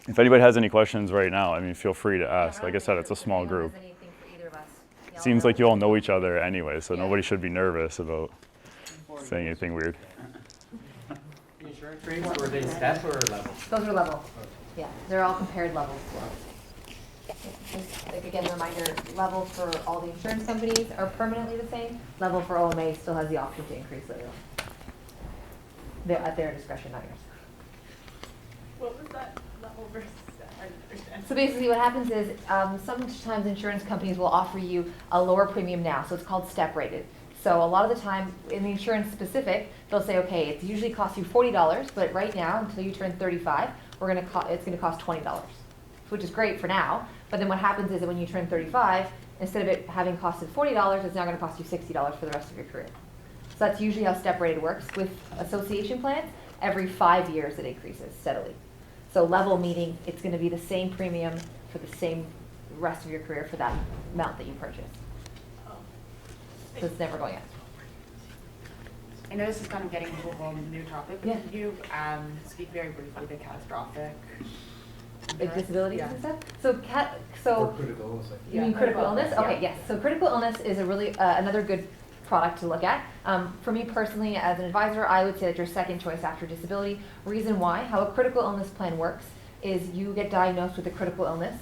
If anybody has any questions right now, I mean, feel free to ask. Like I said, it's a small group. Seems like you all know each other anyway, so nobody should be nervous about saying anything weird. The insurance rates, were they step or level? Those are level. Yeah, they're all compared levels. Like again, reminder, level for all the insurance companies are permanently the same. Level for OMA still has the option to increase later. They're at their discretion, not yours. What was that level versus step? I didn't understand. So basically what happens is sometimes insurance companies will offer you a lower premium now, so it's called step rated. So a lot of the time in the insurance specific, they'll say, okay, it usually costs you $40, but right now until you turn 35, it's going to cost $20, which is great for now. But then what happens is that when you turn 35, instead of it having costed $40, it's now going to cost you $60 for the rest of your career. So that's usually how step rated works. With association plans, every 5 years it increases steadily. So level meaning it's going to be the same premium for the same rest of your career for that amount that you purchased. So it's never going up. I know this is kind of getting into a whole new topic, but Yeah. could you speak very briefly to catastrophic? Like disabilities Yeah. and stuff? So critical illness. you mean critical illness? Yeah. Okay, yes. So critical illness is a really another good product to look at. For me personally, as an advisor, I would say that your second choice after disability. Reason why, how a critical illness plan works is you get diagnosed with a critical illness.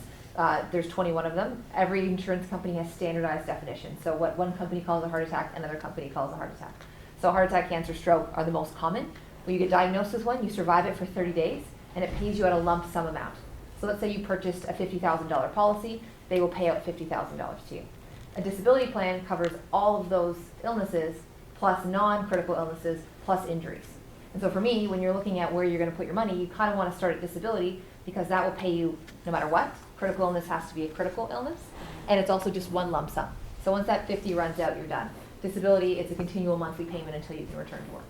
There's 21 of them. Every insurance company has standardized definitions. So what one company calls a heart attack, another company calls a heart attack. So heart attack, cancer, stroke are the most common. When you get diagnosed with one, you survive it for 30 days, and it pays you at a lump sum amount. So let's say you purchased a $50,000 policy, they will pay out $50,000 to you. A disability plan covers all of those illnesses, plus non-critical illnesses, plus injuries. And so for me, when you're looking at where you're going to put your money, you kind of want to start at disability because that will pay you no matter what. Critical illness has to be a critical illness, and it's also just one lump sum. So once that 50 runs out, you're done. Disability, it's a continual monthly payment until you can return to work.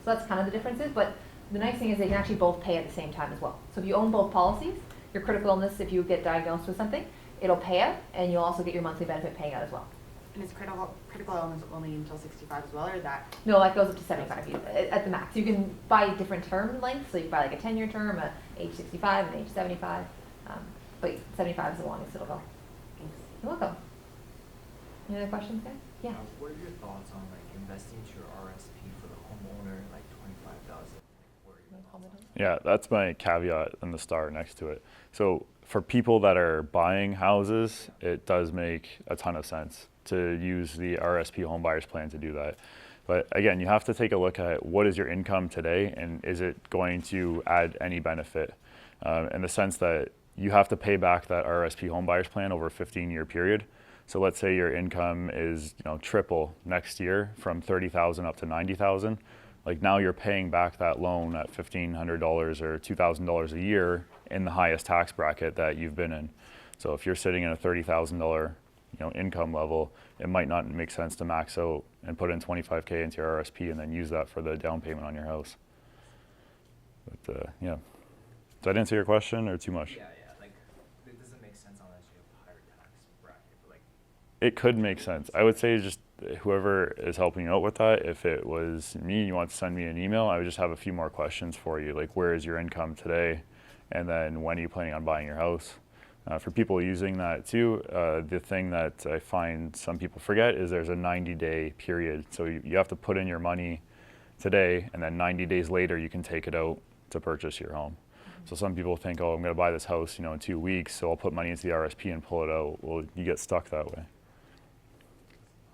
So that's kind of the differences, but the nice thing is they can actually both pay at the same time as well. So if you own both policies, your critical illness, if you get diagnosed with something, it'll pay out, and you'll also get your monthly benefit paying out as well. And is critical illness only until 65 as well, or that? No, that goes up to 75 at the max. You can buy different term lengths, so you can buy like a 10-year term, a age 65, and age 75. But 75 is the longest it'll go. Thanks. You're welcome. Any other questions, guys? Yeah. What are your thoughts on like investing to your RSP for the homeowner, like 25,000? What are your thoughts on that? Yeah, that's my caveat and the star next to it. So for people that are buying houses, it does make a ton of sense to use the RSP home buyers plan to do that. But again, you have to take a look at what is your income today and is it going to add any benefit in the sense that you have to pay back that RSP home buyers plan over a 15-year period. So let's say your income is triple next year from 30,000 up to 90,000. Like now you're paying back that loan at $1,500 or $2,000 a year in the highest tax bracket that you've been in. So if you're sitting in a $30,000 income level, it might not make sense to max out and put in 25K into your RSP and then use that for the down payment on your house. But yeah, did that answer your question or too much? Yeah, like it doesn't make sense unless you have a higher tax bracket. But like it could make sense. I would say just whoever is helping you out with that, if it was me and you want to send me an email, I would just have a few more questions for you, like where is your income today, and then when are you planning on buying your house? For people using that too, the thing that I find some people forget is there's a 90-day period. So you have to put in your money today, and then 90 days later you can take it out to purchase your home. So some people think, oh, I'm going to buy this house, in 2 weeks, so I'll put money into the RSP and pull it out. Well, you get stuck that way.